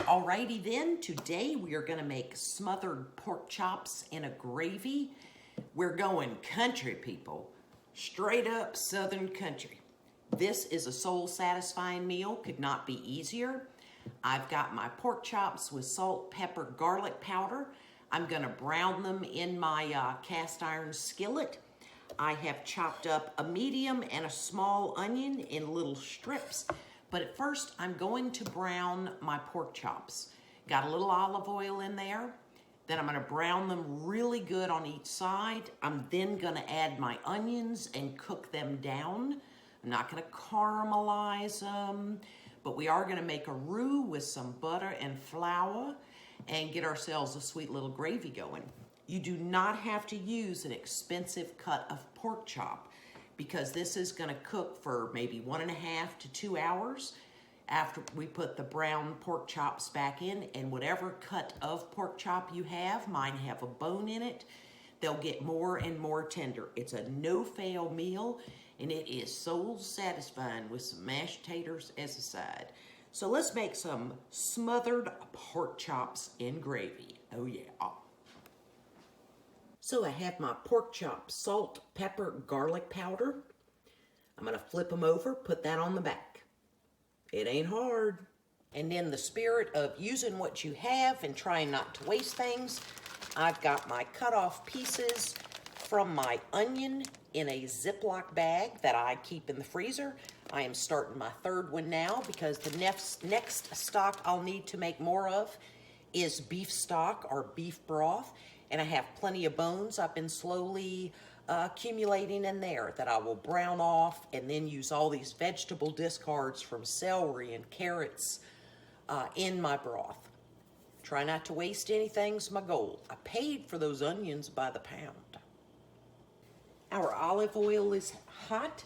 Alrighty then, today we are going to make smothered pork chops in a gravy. We're going country, people. Straight up Southern country. This is a soul-satisfying meal, could not be easier. I've got my pork chops with salt, pepper, garlic powder. I'm going to brown them in my cast iron skillet. I have chopped up a medium and a small onion in little strips. But at first, I'm going to brown my pork chops. Got a little olive oil in there. Then I'm going to brown them really good on each side. I'm then going to add my onions and cook them down. I'm not going to caramelize them, but we are going to make a roux with some butter and flour and get ourselves a sweet little gravy going. You do not have to use an expensive cut of pork chop, because this is going to cook for maybe 1.5 to 2 hours after we put the brown pork chops back in. And whatever cut of pork chop you have, mine have a bone in it, they'll get more and more tender. It's a no-fail meal, and it is soul satisfying with some mashed taters as a side. So let's make some smothered pork chops in gravy. Oh yeah. So I have my pork chops, salt, pepper, garlic powder. I'm going to flip them over, put that on the back. It ain't hard. And in the spirit of using what you have and trying not to waste things, I've got my cut off pieces from my onion in a Ziploc bag that I keep in the freezer. I am starting my third one now because the next stock I'll need to make more of is beef stock or beef broth. And I have plenty of bones I've been slowly accumulating in there that I will brown off and then use all these vegetable discards from celery and carrots in my broth. Try not to waste anything's my goal. I paid for those onions by the pound. Our olive oil is hot,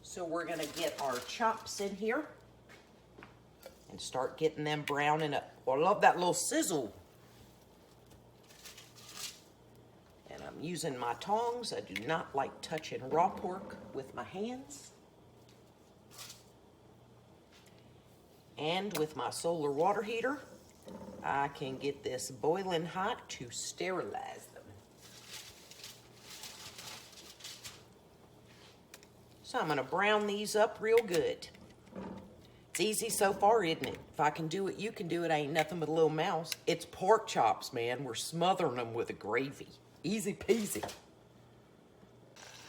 so we're gonna get our chops in here and start getting them browning up. Oh, I love that little sizzle. I'm using my tongs. I do not like touching raw pork with my hands. And with my solar water heater, I can get this boiling hot to sterilize them. So I'm going to brown these up real good. It's easy so far, isn't it? If I can do it, you can do it. I ain't nothing but a little mouse. It's pork chops, man. We're smothering them with a gravy. Easy peasy.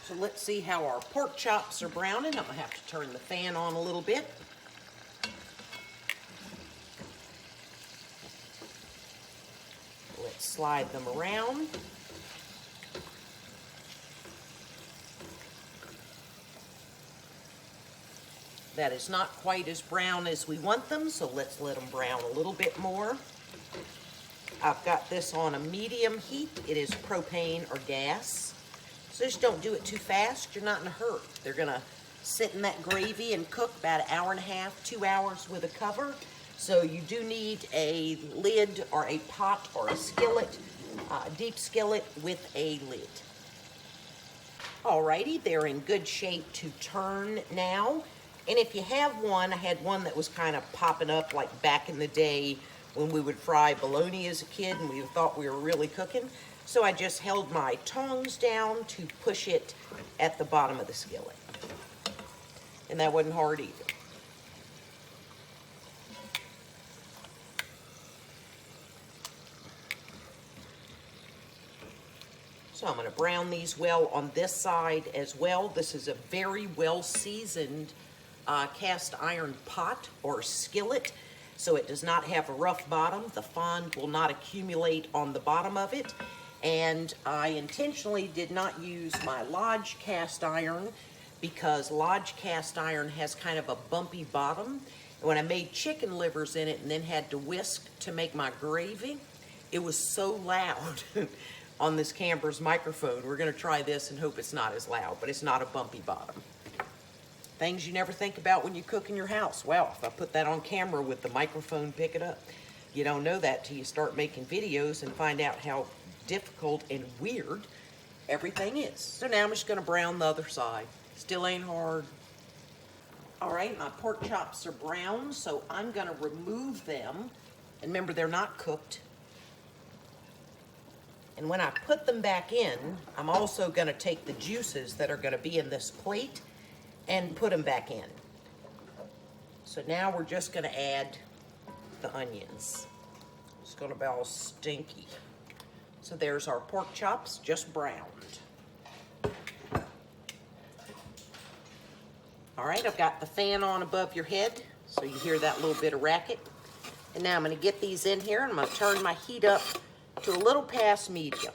So let's see how our pork chops are browning. I'm gonna have to turn the fan on a little bit. Let's slide them around. That is not quite as brown as we want them, so let's let them brown a little bit more. I've got this on a medium heat. It is propane or gas. So just don't do it too fast. You're not in a hurry. They're gonna sit in that gravy and cook about 1.5 hours, 2 hours with a cover. So you do need a lid or a pot or a skillet, a deep skillet with a lid. Alrighty, they're in good shape to turn now. And if you have one, I had one that was kind of popping up like back in the day when we would fry bologna as a kid and we thought we were really cooking. So I just held my tongs down to push it at the bottom of the skillet. And that wasn't hard either. So I'm gonna brown these well on this side as well. This is a very well seasoned cast iron pot or skillet. So it does not have a rough bottom. The fond will not accumulate on the bottom of it. And I intentionally did not use my Lodge cast iron because Lodge cast iron has kind of a bumpy bottom. And when I made chicken livers in it and then had to whisk to make my gravy, it was so loud on this Camber's microphone. We're gonna try this and hope it's not as loud, but it's not a bumpy bottom. Things you never think about when you cook in your house. Wow, if I put that on camera, would the microphone pick it up? You don't know that till you start making videos and find out how difficult and weird everything is. So now I'm just gonna brown the other side. Still ain't hard. All right, my pork chops are brown, so I'm gonna remove them And remember, they're not cooked. And when I put them back in, I'm also going to take the juices that are going to be in this plate and put them back in. So now we're just going to add the onions. It's going to be all stinky. So there's our pork chops, just browned. All right, I've got the fan on above your head, so you hear that little bit of racket. And now I'm going to get these in here, and I'm going to turn my heat up to a little past medium.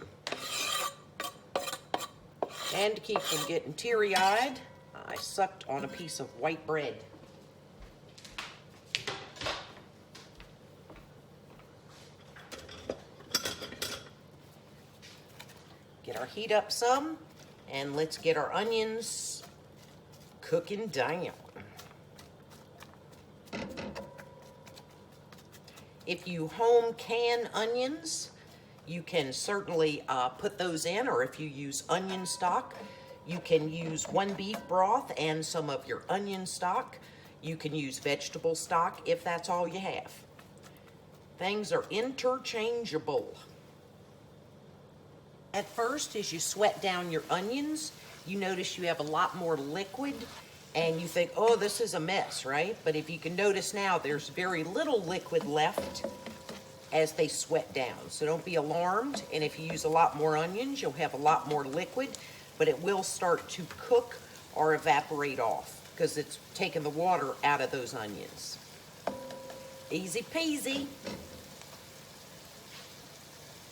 And to keep from getting teary-eyed, I sucked on a piece of white bread. Get our heat up some, and let's get our onions cooking down. If you home can onions, you can certainly put those in, or if you use onion stock, you can use one beef broth and some of your onion stock. You can use vegetable stock if that's all you have. Things are interchangeable. At first, as you sweat down your onions, you notice you have a lot more liquid, and you think, oh, this is a mess, right? But if you can notice now, there's very little liquid left as they sweat down. So don't be alarmed, and if you use a lot more onions, you'll have a lot more liquid, but it will start to cook or evaporate off because it's taking the water out of those onions. Easy peasy.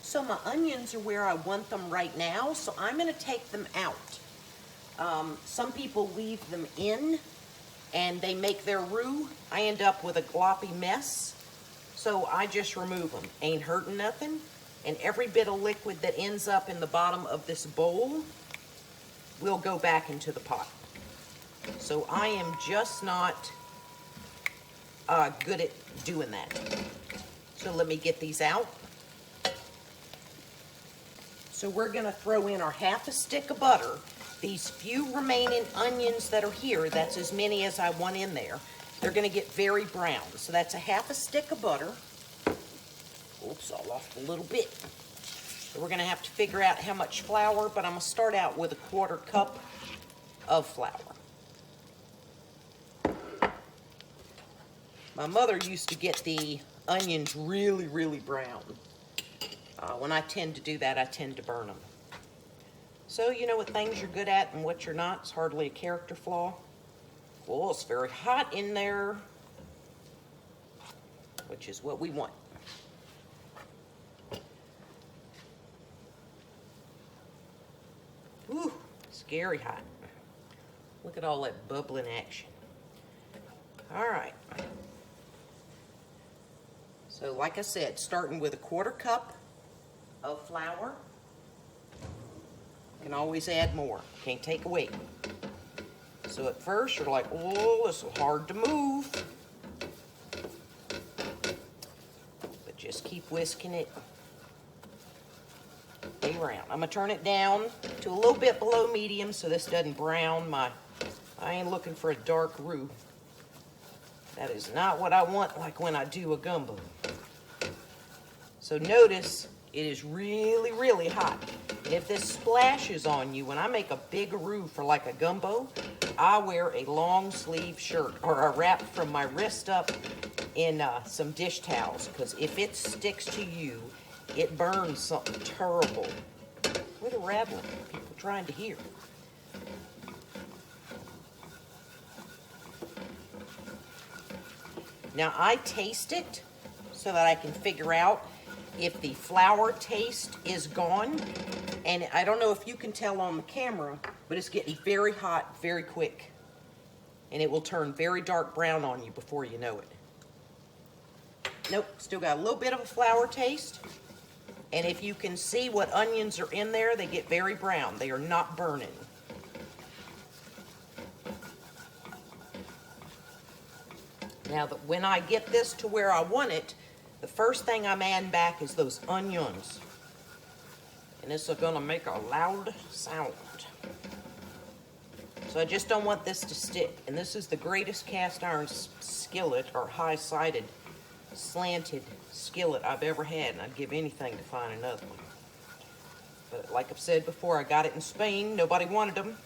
So my onions are where I want them right now, so I'm going to take them out. Some people leave them in and they make their roux. I end up with a gloppy mess, so I just remove them. Ain't hurting nothing. And every bit of liquid that ends up in the bottom of this bowl will go back into the pot. So I am just not good at doing that. So let me get these out. So we're gonna throw in our half a stick of butter. These few remaining onions that are here, that's as many as I want in there. They're gonna get very brown. So that's a half a stick of butter. Oops, I lost a little bit. So we're gonna have to figure out how much flour, but I'm gonna start out with a 1/4 cup of flour. My mother used to get the onions really, really brown. When I tend to do that, I tend to burn them. So you know what things you're good at and what you're not. It's hardly a character flaw. Well, it's very hot in there, which is what we want. Ooh, scary hot. Look at all that bubbling action. All right. So like I said, starting with a 1/4 cup of flour. You can always add more. Can't take away. So at first you're like, oh, this is hard to move. But just keep whisking it around. I'm gonna turn it down to a little bit below medium so this doesn't brown my, I ain't looking for a dark roux. That is not what I want like when I do a gumbo. So notice it is really, really hot. And if this splashes on you, when I make a big roux for like a gumbo, I wear a long sleeve shirt or I wrap from my wrist up in some dish towels, because if it sticks to you, it burns something terrible. What a rattling, people trying to hear. Now I taste it so that I can figure out if the flour taste is gone. And I don't know if you can tell on the camera, but it's getting very hot very quick. And it will turn very dark brown on you before you know it. Nope, still got a little bit of a flour taste. And if you can see what onions are in there, they get very brown. They are not burning. Now, when I get this to where I want it, the first thing I'm adding back is those onions. And this is gonna make a loud sound. So I just don't want this to stick. And this is the greatest cast iron skillet or high-sided slanted skillet I've ever had, and I'd give anything to find another one. But like I've said before, I got it in Spain. Nobody wanted them.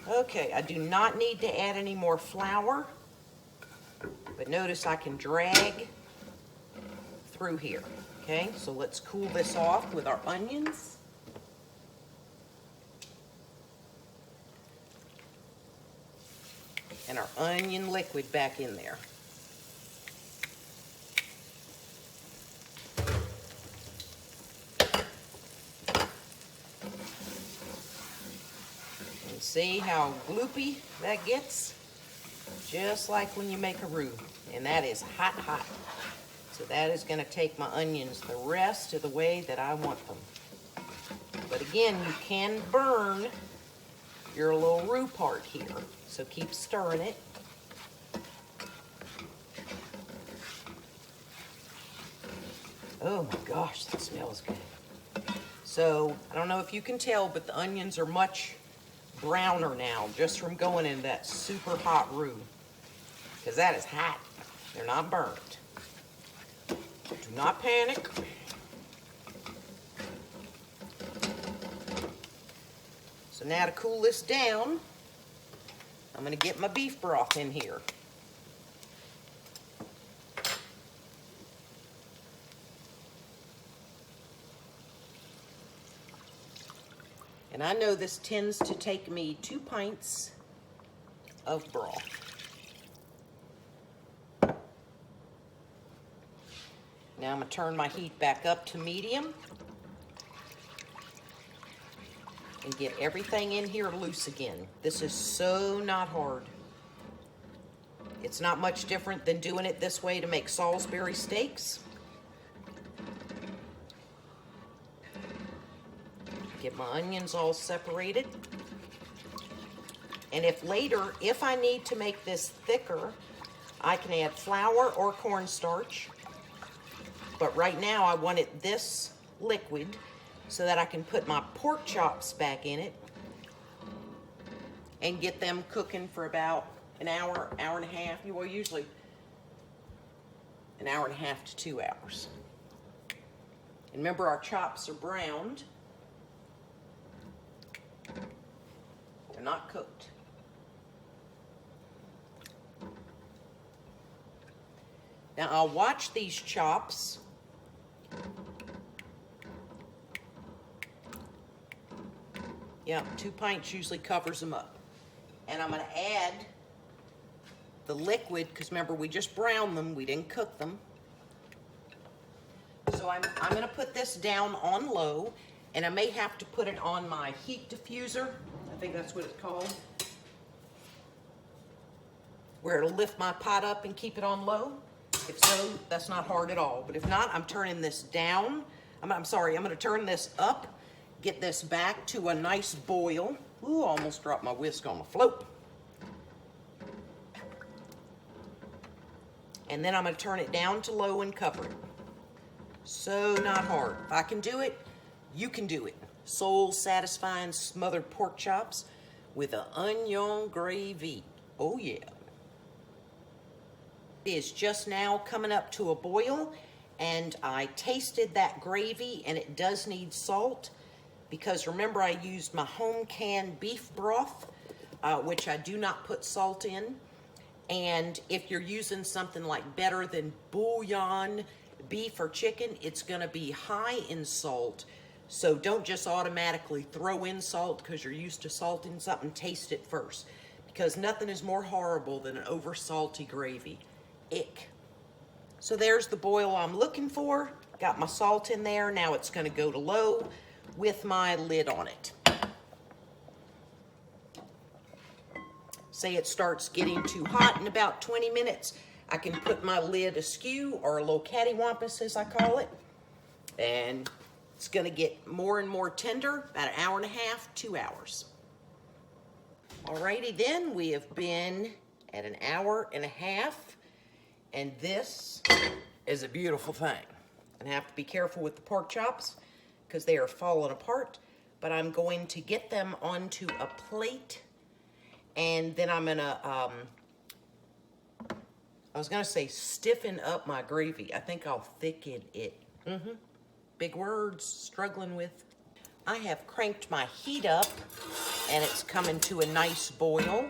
Okay, I do not need to add any more flour, but notice I can drag through here. Okay, so let's cool this off with our onions. And our onion liquid back in there. And see how gloopy that gets? Just like when you make a roux. And that is hot, hot. So that is going to take my onions the rest of the way that I want them. But again, you can burn your little roux part here. So keep stirring it. Oh my gosh, that smells good. So, I don't know if you can tell, but the onions are much browner now, just from going in that super hot roux. Because that is hot. They're not burnt. Do not panic. So now to cool this down, I'm going to get my beef broth in here. And I know this tends to take me 2 pints of broth. Now I'm going to turn my heat back up to medium and get everything in here loose again. This is so not hard. It's not much different than doing it this way to make Salisbury steaks. Get my onions all separated. And if later, if I need to make this thicker, I can add flour or cornstarch. But right now I want it this liquid so that I can put my pork chops back in it and get them cooking for about an hour, hour and a half. Well, usually an hour and a half to 2 hours. And remember, our chops are browned. They're not cooked. Now I'll watch these chops. Yeah, 2 pints usually covers them up. And I'm going to add the liquid, because remember, we just browned them, we didn't cook them. So I'm going to put this down on low, and I may have to put it on my heat diffuser. I think that's what it's called. Where it'll lift my pot up and keep it on low. If so, that's not hard at all. But if not, I'm turning this down. I'm sorry, I'm going to turn this up. Get this back to a nice boil. Ooh, almost dropped my whisk on the float. And then I'm going to turn it down to low and cover it. So not hard. If I can do it, you can do it. Soul-satisfying smothered pork chops with an onion gravy. Oh yeah. It is just now coming up to a boil, and I tasted that gravy, and it does need salt. Because remember, I used my home canned beef broth, which I do not put salt in. And if you're using something like better than bouillon, beef or chicken, it's going to be high in salt. So don't just automatically throw in salt because you're used to salting something. Taste it first. Because nothing is more horrible than an over salty gravy. Ick. So there's the boil I'm looking for. Got my salt in there. Now it's going to go to low with my lid on it. Say it starts getting too hot in about 20 minutes, I can put my lid askew, or a little cattywampus as I call it, and it's gonna get more and more tender, about an hour and a half, 2 hours. Alrighty then, we have been at an hour and a half, and this is a beautiful thing. I have to be careful with the pork chops because they are falling apart, but I'm going to get them onto a plate And then I'm gonna, I was gonna say stiffen up my gravy. I think I'll thicken it. Big words, struggling with. I have cranked my heat up and it's coming to a nice boil.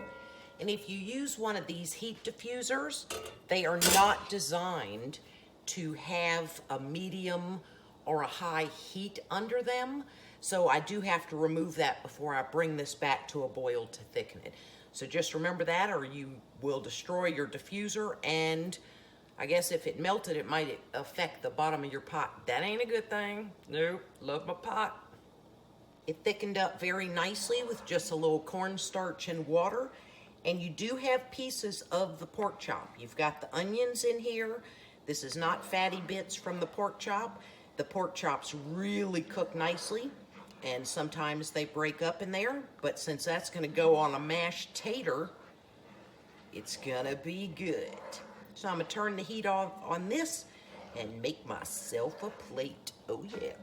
And if you use one of these heat diffusers, they are not designed to have a medium or a high heat under them. So I do have to remove that before I bring this back to a boil to thicken it. So just remember that, or you will destroy your diffuser, and I guess if it melted, it might affect the bottom of your pot. That ain't a good thing. Nope, love my pot. It thickened up very nicely with just a little cornstarch and water. And you do have pieces of the pork chop. You've got the onions in here. This is not fatty bits from the pork chop. The pork chops really cook nicely, and sometimes they break up in there. But since that's gonna go on a mashed tater, it's gonna be good. So I'm gonna turn the heat off on this and make myself a plate. Oh yeah.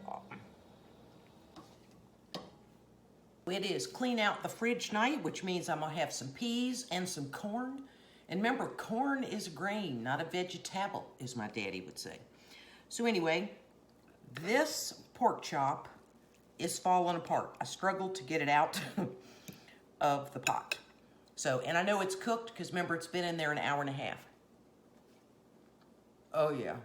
It is clean out the fridge night, which means I'm gonna have some peas and some corn. And remember, corn is a grain, not a vegetable, as my daddy would say. So anyway, this pork chop is falling apart. I struggled to get it out of the pot. So, and I know it's cooked because remember, it's been in there an hour and a half. Oh yeah,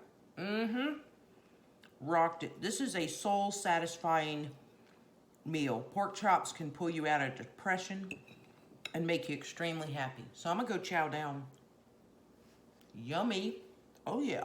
rocked it. This is a soul-satisfying meal. Pork chops can pull you out of depression and make you extremely happy. So I'm gonna go chow down. Yummy. Oh yeah.